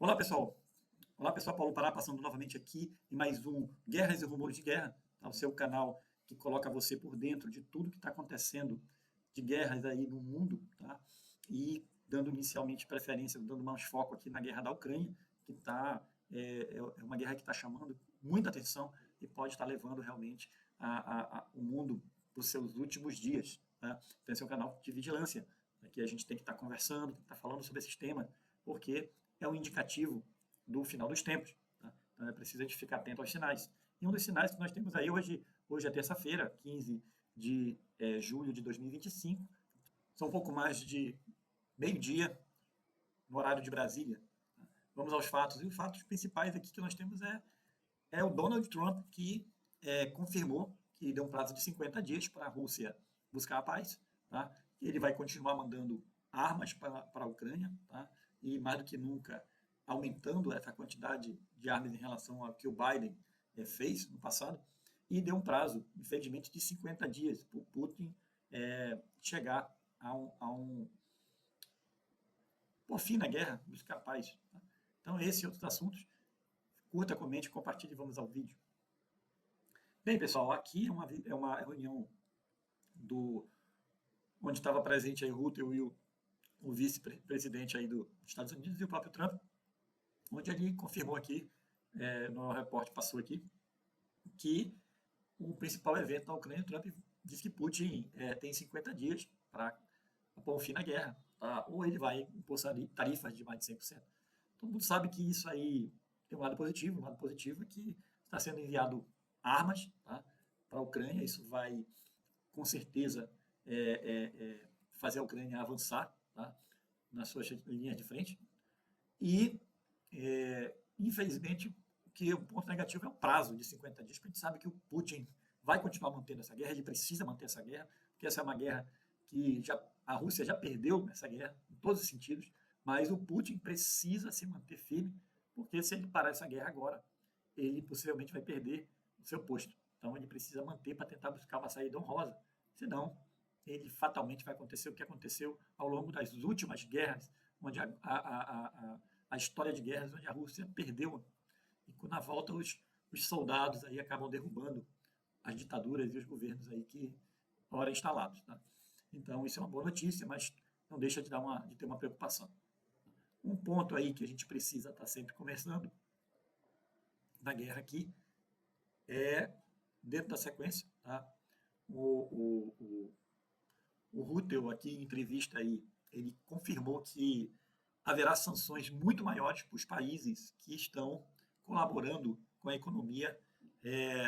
Olá, pessoal. Olá, pessoal. Paulo Pará passando novamente aqui em mais um Guerras e Rumores de Guerra, tá? O seu canal que coloca você por dentro de tudo que está acontecendo de guerras aí no mundo, tá? E dando inicialmente preferência, dando mais foco aqui na guerra da Ucrânia, que é uma guerra que está chamando muita atenção e pode estar levando realmente o mundo para os seus últimos dias, tá? Então, esse é um canal de vigilância, né, que a gente tem que estar conversando, tem que estar falando sobre esses temas, porque é um indicativo do final dos tempos. Tá? Então é preciso a gente ficar atento aos sinais. E um dos sinais que nós temos aí hoje é terça-feira, 15 de julho de 2025, são um pouco mais de meio-dia no horário de Brasília. Tá? Vamos aos fatos. E os fatos principais aqui que nós temos é o Donald Trump, que confirmou que deu um prazo de 50 dias para a Rússia buscar a paz. Tá? Ele vai continuar mandando armas para a Ucrânia, tá? E mais do que nunca aumentando essa quantidade de armas em relação ao que o Biden fez no passado, e deu um prazo, infelizmente, de 50 dias para o Putin chegar por fim na guerra, buscar paz. Tá? Então, esse e outros assuntos, curta, comente, compartilhe e vamos ao vídeo. Bem, pessoal, aqui é uma reunião onde estava presente aí o Rutte e o vice-presidente aí dos Estados Unidos e o próprio Trump, onde ele confirmou aqui, no repórter passou aqui, que o principal evento da Ucrânia, o Trump disse que Putin tem 50 dias para pôr um fim na guerra, tá? Ou ele vai impor tarifas de mais de 100%. Todo mundo sabe que isso aí tem um lado positivo. Um lado positivo é que está sendo enviado armas, tá, para a Ucrânia. Isso vai, com certeza, fazer a Ucrânia avançar, tá, nas suas linhas de frente. E, infelizmente, o ponto negativo é o prazo de 50 dias, porque a gente sabe que o Putin vai continuar mantendo essa guerra, ele precisa manter essa guerra, porque essa é uma guerra que a Rússia já perdeu essa guerra, em todos os sentidos, mas o Putin precisa se manter firme, porque se ele parar essa guerra agora, ele possivelmente vai perder o seu posto. Então ele precisa manter para tentar buscar uma saída honrosa, senão ele fatalmente vai acontecer o que aconteceu ao longo das últimas guerras, onde a história de guerras, onde a Rússia perdeu. E na volta os soldados aí acabam derrubando as ditaduras e os governos aí que ora instalados. Tá? Então isso é uma boa notícia, mas não deixa de ter uma preocupação. Um ponto aí que a gente precisa estar sempre conversando na guerra aqui é, dentro da sequência, tá? O Rutte, aqui em entrevista aí, ele confirmou que haverá sanções muito maiores para os países que estão colaborando com a economia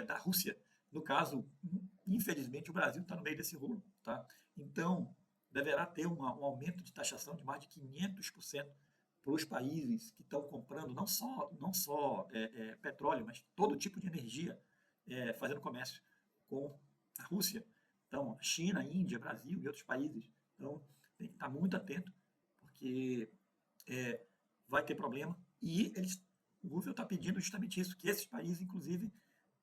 da Rússia. No caso, infelizmente, o Brasil está no meio desse rolo. Tá? Então, deverá ter um aumento de taxação de mais de 500% para os países que estão comprando não só petróleo, mas todo tipo de energia fazendo comércio com a Rússia. Então, China, Índia, Brasil e outros países. Então, tem que estar muito atento, porque vai ter problema. E o Roosevelt está pedindo justamente isso, que esses países, inclusive,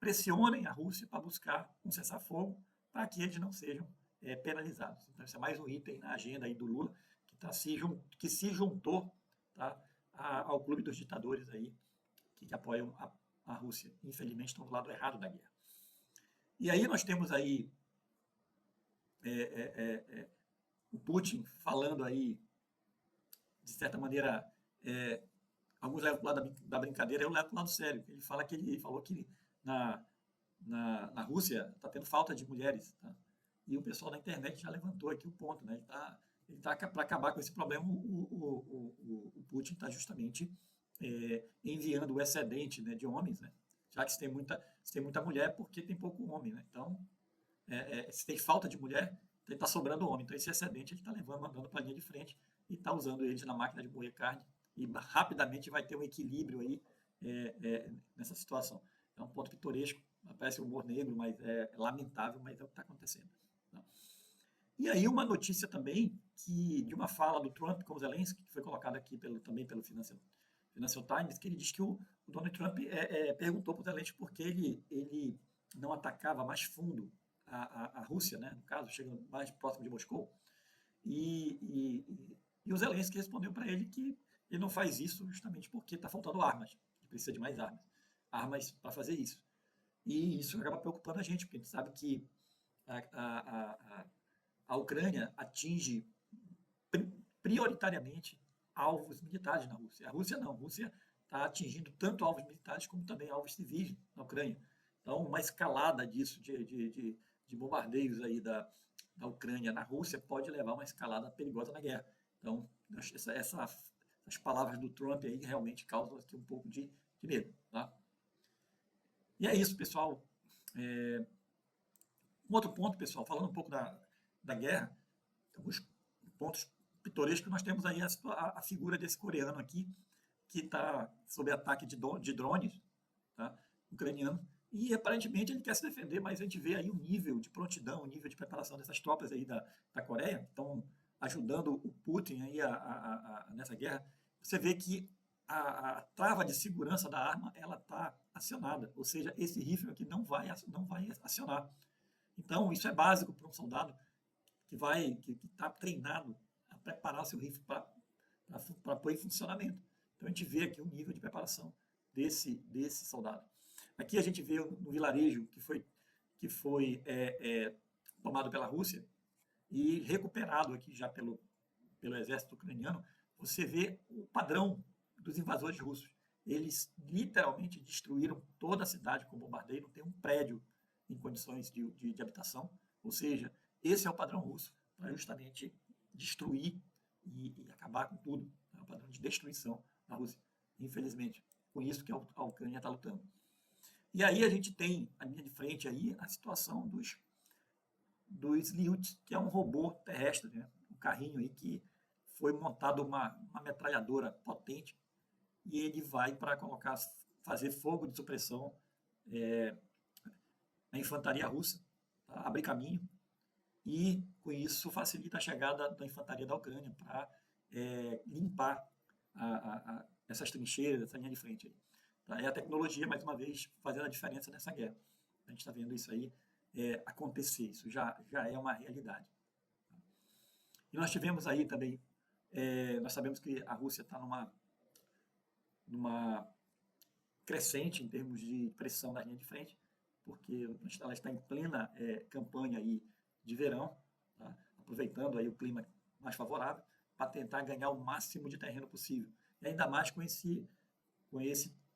pressionem a Rússia para buscar um cessar-fogo para que eles não sejam penalizados. Então, esse é mais um item na agenda aí do Lula, que se juntou, tá, ao clube dos ditadores aí, que apoiam a Rússia. Infelizmente, estão do lado errado da guerra. E aí nós temos aí o Putin falando aí, de certa maneira, alguns levam para o lado da brincadeira, eu levo para o lado sério. Ele falou que na Rússia está tendo falta de mulheres. Tá? E o pessoal da internet já levantou aqui o ponto. Né? Ele tá para acabar com esse problema, o Putin está justamente enviando o excedente, né, de homens, né? Já que se tem muita mulher, porque tem pouco homem. Né? Então, se tem falta de mulher, está sobrando homem. Então, esse excedente ele está mandando para a linha de frente e está usando eles na máquina de moer carne. E rapidamente vai ter um equilíbrio aí nessa situação. É um ponto pitoresco, parece humor negro, mas é lamentável, mas é o que está acontecendo. Tá? E aí uma notícia também de uma fala do Trump com o Zelensky, que foi colocada aqui também pelo Financial Times, que ele diz que o Donald Trump perguntou para o Zelensky por que ele não atacava mais fundo a Rússia, né, no caso, chegando mais próximo de Moscou, e o Zelensky respondeu para ele que ele não faz isso justamente porque está faltando armas, ele precisa de mais armas para fazer isso. E isso acaba preocupando a gente, porque a gente sabe que a, a, a, a Ucrânia atinge prioritariamente alvos militares na Rússia. A Rússia não, a Rússia está atingindo tanto alvos militares como também alvos civis na Ucrânia. Então, uma escalada disso, de bombardeios aí da Ucrânia na Rússia, pode levar a uma escalada perigosa na guerra. Então, essas palavras do Trump aí realmente causam aqui um pouco de medo. Tá? E é isso, pessoal. Um outro ponto, pessoal, falando um pouco da guerra, alguns pontos pitorescos, nós temos aí a figura desse coreano aqui, que está sob ataque de drones, tá? Ucraniano, e aparentemente ele quer se defender, mas a gente vê aí o nível de prontidão, o nível de preparação dessas tropas aí da Coreia, que estão ajudando o Putin aí nessa guerra. Você vê que a trava de segurança da arma ela está acionada, ou seja, esse rifle aqui não vai acionar. Então, isso é básico para um soldado que está treinado a preparar o seu rifle para pôr em funcionamento. Então, a gente vê aqui o nível de preparação desse soldado. Aqui a gente vê no vilarejo que foi tomado pela Rússia e recuperado aqui já pelo exército ucraniano. Você vê o padrão dos invasores russos. Eles literalmente destruíram toda a cidade com bombardeio, não tem um prédio em condições de habitação. Ou seja, esse é o padrão russo, para justamente destruir e acabar com tudo. É o padrão de destruição da Rússia, infelizmente. Com isso que a Ucrânia está lutando. E aí a gente tem, à linha de frente, aí, a situação dos Lyuts, que é um robô terrestre, né? Um carrinho aí que foi montado uma metralhadora potente e ele vai para fazer fogo de supressão na infantaria russa, tá? Abrir caminho e, com isso, facilita a chegada da infantaria da Ucrânia para limpar essas trincheiras, essa linha de frente aí. Tá? É a tecnologia, mais uma vez, fazendo a diferença nessa guerra. A gente está vendo isso aí acontecer, isso já é uma realidade. E nós tivemos aí também, nós sabemos que a Rússia está numa crescente em termos de pressão da linha de frente, porque ela está em plena campanha aí de verão, tá? Aproveitando aí o clima mais favorável para tentar ganhar o máximo de terreno possível. E ainda mais com esse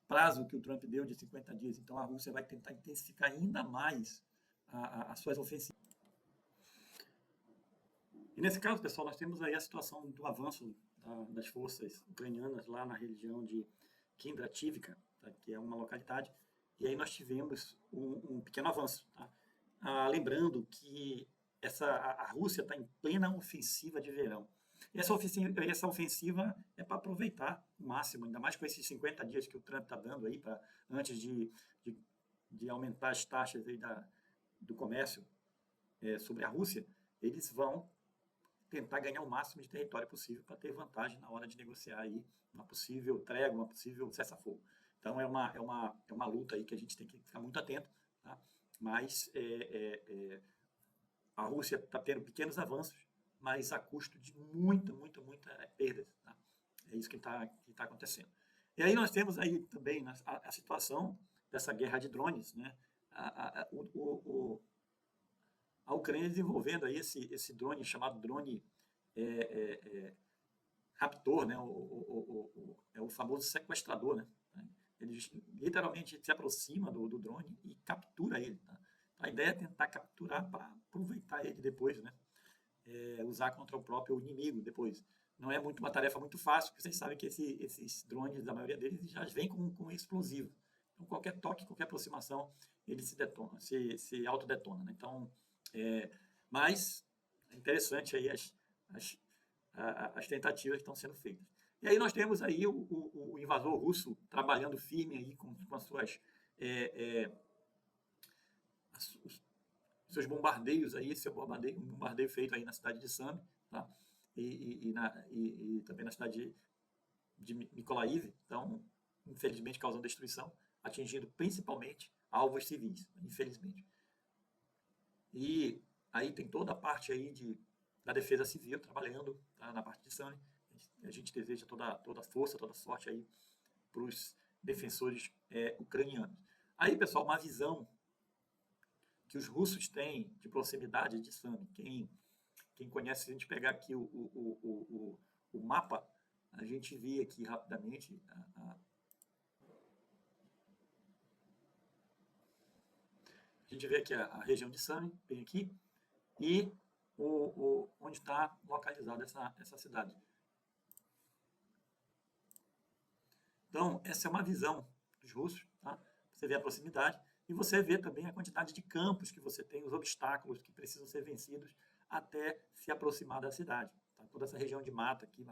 prazo que o Trump deu de 50 dias. Então a Rússia vai tentar intensificar ainda mais as suas ofensivas. E nesse caso, pessoal, nós temos aí a situação do avanço das forças ucranianas lá na região de Kindrativka, tá? Que é uma localidade, e aí nós tivemos um pequeno avanço. Tá? Lembrando que a Rússia está em plena ofensiva de verão. E essa ofensiva é para aproveitar o máximo, ainda mais com esses 50 dias que o Trump está dando aí, antes de aumentar as taxas aí do comércio sobre a Rússia, eles vão tentar ganhar o máximo de território possível para ter vantagem na hora de negociar aí uma possível trégua, uma possível cessar-fogo. Então é uma luta aí que a gente tem que ficar muito atento, tá? Mas a Rússia está tendo pequenos avanços, mas a custo de muita perdas. Tá? É isso que está acontecendo. E aí nós temos aí também a situação dessa guerra de drones, né? A Ucrânia desenvolvendo aí esse drone chamado drone Raptor, né? É o famoso sequestrador, né? Ele literalmente se aproxima do drone e captura ele. Tá? A ideia é tentar capturar para aproveitar ele depois, né? Usar contra o próprio inimigo depois. Não é uma tarefa muito fácil, porque vocês sabem que esses drones, a maioria deles, já vêm com explosivo. Então, qualquer toque, qualquer aproximação, ele se autodetona. Né? Então, mas é interessante aí as tentativas que estão sendo feitas. E aí nós temos aí o invasor russo trabalhando firme aí com as suas seus bombardeios aí, um bombardeio feito aí na cidade de Sami, tá? E também na cidade de Mykolaiv, então, infelizmente causando destruição, atingindo principalmente alvos civis, infelizmente. E aí tem toda a parte aí da defesa civil trabalhando, tá? Na parte de Sami, A gente deseja toda força, toda sorte aí para os defensores ucranianos. Aí, pessoal, uma visão que os russos têm de proximidade de Sami. Quem conhece, se a gente pegar aqui o mapa, a gente vê aqui rapidamente a gente vê aqui a região de Sami, bem aqui, e onde está localizada essa cidade. Então, essa é uma visão dos russos, tá? Você vê a proximidade e você vê também a quantidade de campos que você tem, os obstáculos que precisam ser vencidos até se aproximar da cidade. Tá? Toda essa região de mata aqui,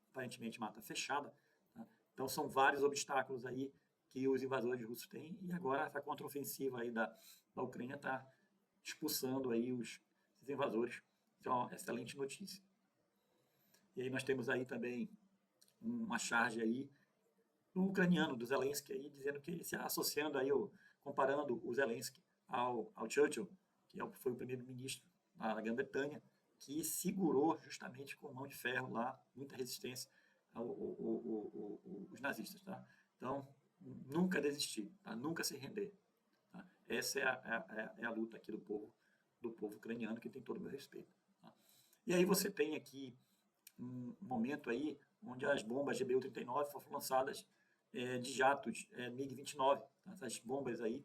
aparentemente mata fechada. Tá? Então, são vários obstáculos aí que os invasores russos têm e agora essa contraofensiva aí da Ucrânia está expulsando aí os invasores. Então, excelente notícia. E aí nós temos aí também uma charge aí do ucraniano, do Zelensky, aí, dizendo que se associando aí, comparando o Zelensky ao Churchill, que foi o primeiro-ministro da Grã-Bretanha, que segurou justamente com mão de ferro lá, muita resistência os nazistas. Tá? Então, nunca desistir, tá? Nunca se render. Tá? Essa é a luta aqui do povo ucraniano, que tem todo o meu respeito. Tá? E aí você tem aqui um momento aí onde as bombas GBU-39 foram lançadas de jatos MiG-29. Tá? Essas bombas aí,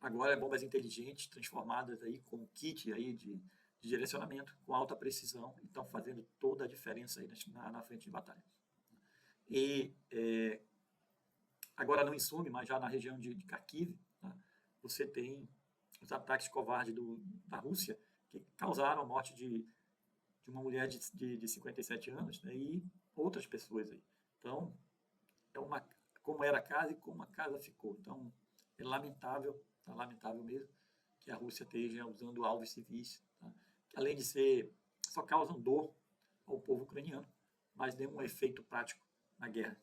agora bombas inteligentes, transformadas aí com kit aí de direcionamento, com alta precisão, e estão fazendo toda a diferença aí na frente de batalha. E agora não em Sumi, mas já na região de Kharkiv, tá? Você tem os ataques covardes da Rússia, que causaram a morte de uma mulher de 57 anos, né, e outras pessoas aí. Então, como era a casa e como a casa ficou. Então, é lamentável, tá lamentável mesmo, que a Rússia esteja usando alvos civis, tá? Que além de só causam dor ao povo ucraniano, mas dê um efeito prático na guerra.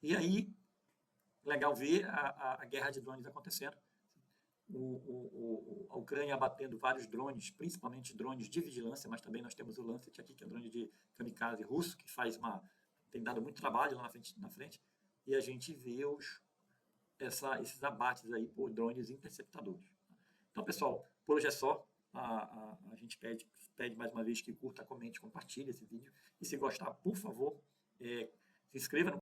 E aí, legal ver a guerra de drones acontecendo. A Ucrânia abatendo vários drones, principalmente drones de vigilância, mas também nós temos o Lancet aqui, que é um drone de kamikaze russo, que tem dado muito trabalho lá na frente, e a gente vê esses abates aí por drones interceptadores. Então, pessoal, por hoje é só. A gente pede mais uma vez que curta, comente, compartilhe esse vídeo, e se gostar, por favor, se inscreva no